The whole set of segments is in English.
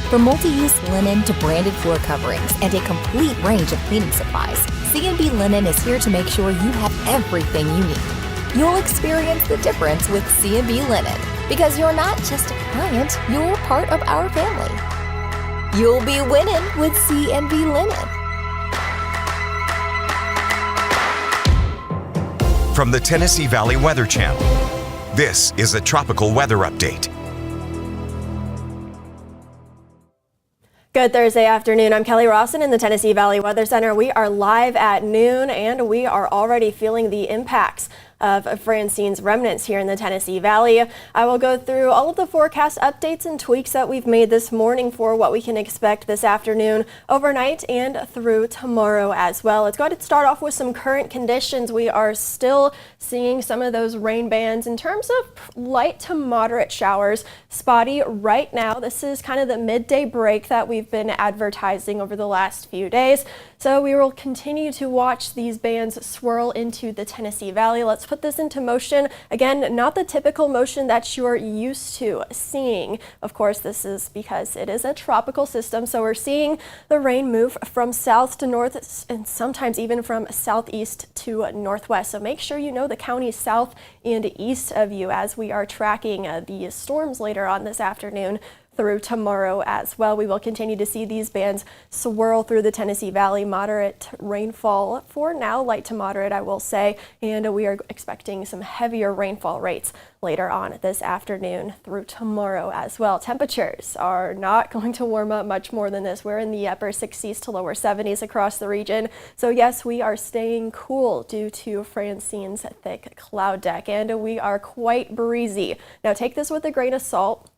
From multi-use linen to branded floor coverings and a complete range of cleaning supplies, C&B Linen is here to make sure you have everything you need. You'll experience the difference with C&B Linen because you're not just a client, you're part of our family. You'll be winning with C&B Linen. From the Tennessee Valley Weather Channel, this is a Tropical Weather Update. Good Thursday afternoon. I'm Kelly Rawson in the Tennessee Valley Weather Center. We are live at noon and we are already feeling the impacts of Francine's remnants here in the Tennessee Valley. I will go through all of the forecast updates and tweaks that we've made this morning for what we can expect this afternoon, overnight, and through tomorrow as well. Let's go ahead and start off with some current conditions. We are still seeing some of those rain bands in terms of light to moderate showers. Spotty right now. This is kind of the midday break that we've been advertising over the last few days. So we will continue to watch these bands swirl into the Tennessee Valley. Let's put this into motion. Again, not the typical motion that you're used to seeing. Of course, this is because it is a tropical system. So we're seeing the rain move from south to north and sometimes even from southeast to northwest. So make sure you know the counties south and east of you as we are tracking the storms later on this afternoon through tomorrow as well. We will continue to see these bands swirl through the Tennessee Valley. Moderate rainfall for now, light to moderate, I will say, and we are expecting some heavier rainfall rates later on this afternoon through tomorrow as well. Temperatures are not going to warm up much more than this. We're in the upper 60s to lower 70s across the region. So yes, we are staying cool due to Francine's thick cloud deck, and we are quite breezy. Now take this with a grain of salt.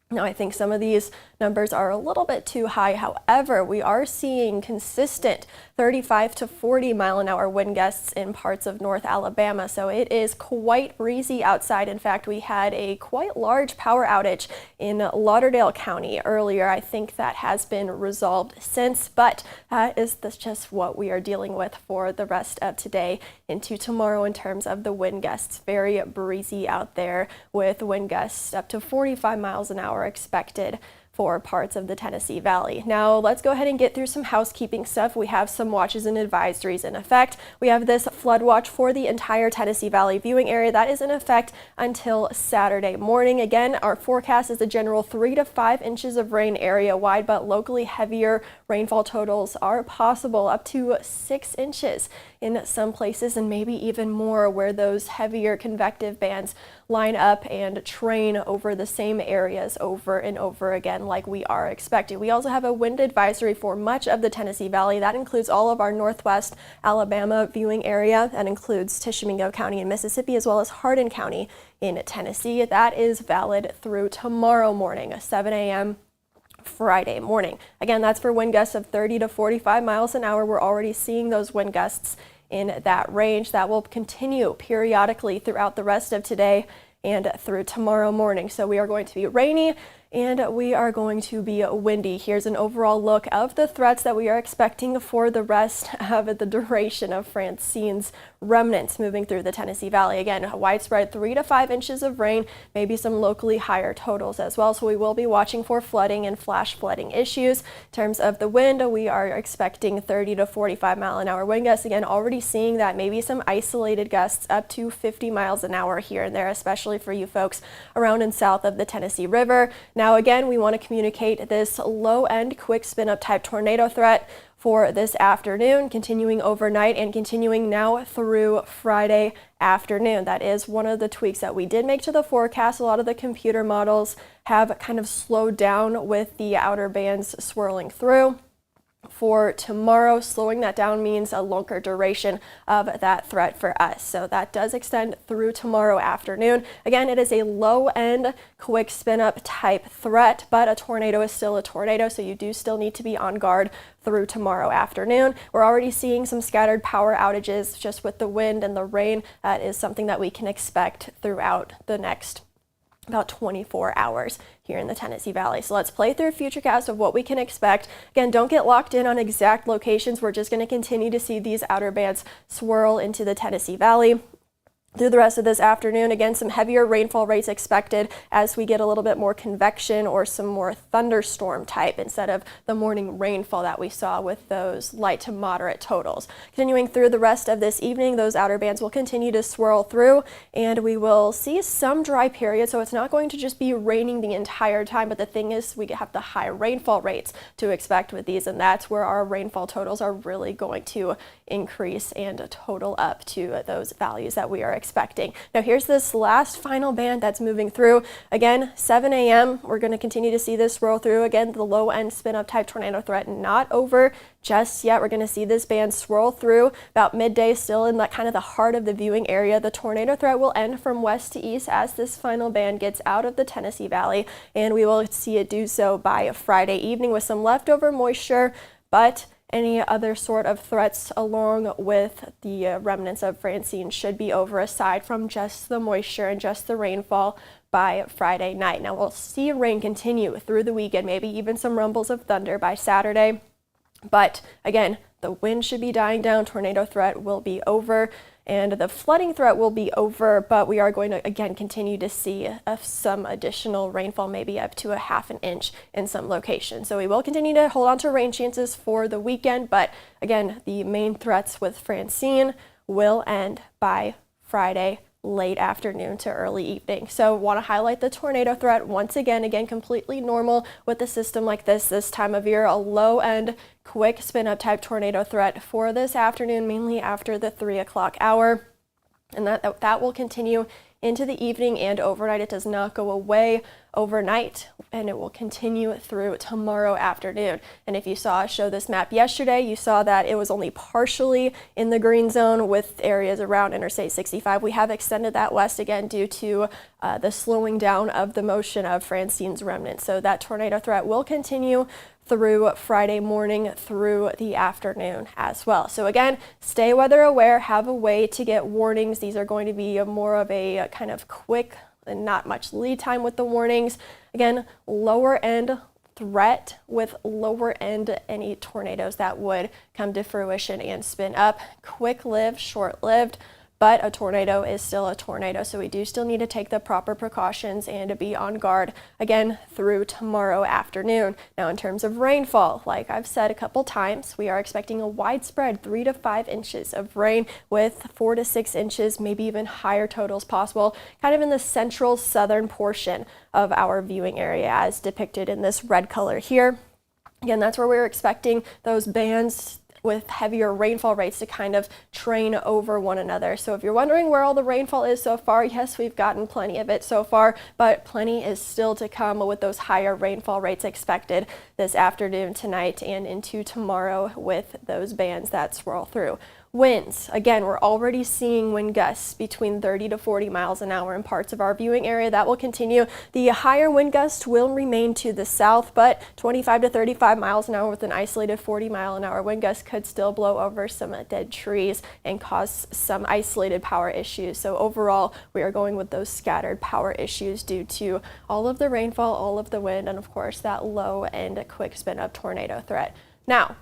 Now, I think some of these numbers are a little bit too high. However, we are seeing consistent 35 to 40 mile an hour wind gusts in parts of North Alabama. So it is quite breezy outside. In fact, we had a quite large power outage in Lauderdale County earlier. I think that has been resolved since, but that is just what we are dealing with for the rest of today into tomorrow in terms of the wind gusts. Very breezy out there with wind gusts up to 45 miles an hour expected for parts of the Tennessee Valley. Now let's go ahead and get through some housekeeping stuff. We have some watches and advisories in effect. We have this flood watch for the entire Tennessee Valley viewing area that is in effect until Saturday morning. Again, our forecast is a general 3 to 5 inches of rain area wide, but locally heavier rainfall totals are possible, up to 6 inches in some places and maybe even more where those heavier convective bands line up and train over the same areas over and over again like we are expecting. We also have a wind advisory for much of the Tennessee Valley. That includes all of our northwest Alabama viewing area. That includes Tishomingo County in Mississippi as well as Hardin County in Tennessee. That is valid through tomorrow morning, 7 a.m. Friday morning. Again, that's for wind gusts of 30 to 45 miles an hour. We're already seeing those wind gusts in that range. That will continue periodically throughout the rest of today and through tomorrow morning. So we are going to be rainy and we are going to be windy. Here's an overall look of the threats that we are expecting for the rest of the duration of Francine's remnants moving through the Tennessee Valley. Again, a widespread 3 to 5 inches of rain, maybe some locally higher totals as well. So we will be watching for flooding and flash flooding issues. In terms of the wind, we are expecting 30 to 45 mile an hour wind gusts. Again, already seeing that, maybe some isolated gusts up to 50 miles an hour here and there, especially for you folks around and south of the Tennessee River. Now, again, we want to communicate this low-end quick spin-up type tornado threat for this afternoon, continuing overnight and continuing now through Friday afternoon. That is one of the tweaks that we did make to the forecast. A lot of the computer models have kind of slowed down with the outer bands swirling through. For tomorrow, slowing that down means a longer duration of that threat for us. So that does extend through tomorrow afternoon. Again, it is a low-end quick spin-up type threat, but a tornado is still a tornado, so you do still need to be on guard through tomorrow afternoon. We're already seeing some scattered power outages just with the wind and the rain. That is something that we can expect throughout the next about 24 hours here in the Tennessee Valley. So let's play through a Futurecast of what we can expect. Again, don't get locked in on exact locations. We're just going to continue to see these outer bands swirl into the Tennessee Valley. Through the rest of this afternoon, again, some heavier rainfall rates expected as we get a little bit more convection or some more thunderstorm type instead of the morning rainfall that we saw with those light to moderate totals. Continuing through the rest of this evening, those outer bands will continue to swirl through and we will see some dry periods. So it's not going to just be raining the entire time, but the thing is we have the high rainfall rates to expect with these, and that's where our rainfall totals are really going to increase and total up to those values that we are expecting. Now here's this last final band that's moving through. Again, 7 a.m. we're going to continue to see this swirl through. Again, the low end spin up type tornado threat not over just yet. We're going to see this band swirl through about midday, still in that kind of the heart of the viewing area. The tornado threat will end from west to east as this final band gets out of the Tennessee Valley, and we will see it do so by Friday evening with some leftover moisture, but any other sort of threats along with the remnants of Francine should be over aside from just the moisture and just the rainfall by Friday night. Now we'll see rain continue through the weekend, maybe even some rumbles of thunder by Saturday. But again, the wind should be dying down, tornado threat will be over, and the flooding threat will be over, but we are going to again continue to see some additional rainfall, maybe up to a half an inch in some locations. So we will continue to hold on to rain chances for the weekend, but again, the main threats with Francine will end by Friday late afternoon to early evening. So want to highlight the tornado threat once again, completely normal with a system like this time of year. A low end quick spin up type tornado threat for this afternoon, mainly after the 3 o'clock hour, and that will continue into the evening and overnight. It does not go away overnight, and it will continue through tomorrow afternoon. And if you saw us show this map yesterday, you saw that it was only partially in the green zone with areas around Interstate 65. We have extended that west again due to the slowing down of the motion of Francine's remnants. So that tornado threat will continue through Friday morning through the afternoon as well. So again, stay weather aware, have a way to get warnings. These are going to be more of a kind of quick and not much lead time with the warnings. Again, lower end threat with lower end any tornadoes that would come to fruition and spin up. Quick lived, short lived, but a tornado is still a tornado, so we do still need to take the proper precautions and to be on guard again through tomorrow afternoon. Now in terms of rainfall, like I've said a couple times, we are expecting a widespread 3 to 5 inches of rain with 4 to 6 inches, maybe even higher totals possible, kind of in the central southern portion of our viewing area as depicted in this red color here. Again, that's where we're expecting those bands with heavier rainfall rates to kind of train over one another. So if you're wondering where all the rainfall is so far, yes, we've gotten plenty of it so far, but plenty is still to come with those higher rainfall rates expected this afternoon, tonight, and into tomorrow with those bands that swirl through. Winds, again, we're already seeing wind gusts between 30 to 40 miles an hour in parts of our viewing area. That will continue. The higher wind gusts will remain to the south, but 25 to 35 miles an hour with an isolated 40-mile-an-hour wind gust could still blow over some dead trees and cause some isolated power issues. So overall, we are going with those scattered power issues due to all of the rainfall, all of the wind, and of course that low and quick spin up tornado threat. Now,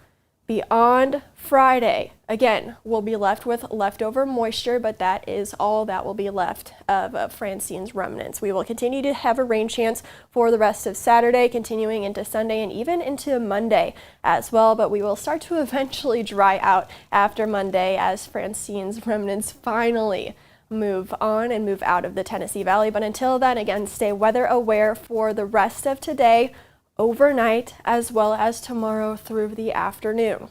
beyond Friday, again, we'll be left with leftover moisture, but that is all that will be left of Francine's remnants. We will continue to have a rain chance for the rest of Saturday, continuing into Sunday and even into Monday as well, but we will start to eventually dry out after Monday as Francine's remnants finally move on and move out of the Tennessee Valley. But until then, again, stay weather aware for the rest of today, overnight, as well as tomorrow through the afternoon.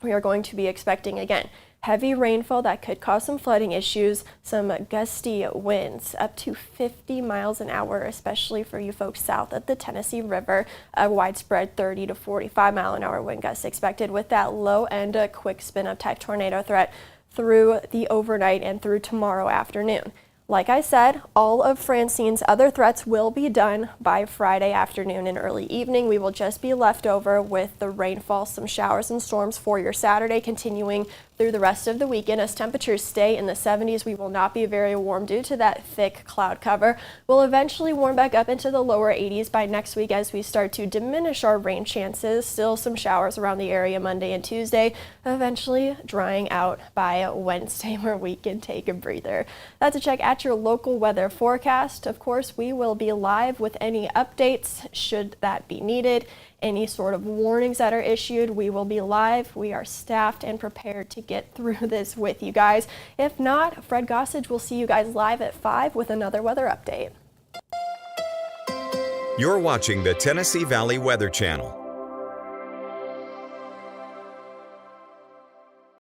We are going to be expecting, again, heavy rainfall that could cause some flooding issues, some gusty winds up to 50 miles an hour, especially for you folks south of the Tennessee River. A widespread 30 to 45 mile an hour wind gusts expected with that low end quick spin up type tornado threat through the overnight and through tomorrow afternoon. Like I said, all of Francine's other threats will be done by Friday afternoon and early evening. We will just be left over with the rainfall, some showers and storms for your Saturday, continuing through the rest of the weekend. As temperatures stay in the 70s, we will not be very warm due to that thick cloud cover. We'll eventually warm back up into the lower 80s by next week as we start to diminish our rain chances. Still some showers around the area Monday and Tuesday, eventually drying out by Wednesday, where we can take a breather. That's a check at your local weather forecast. Of course, we will be live with any updates should that be needed. Any sort of warnings that are issued, we will be live. We are staffed and prepared to get through this with you guys. If not, Fred Gossage will see you guys live at 5 with another weather update. You're watching the Tennessee Valley Weather Channel.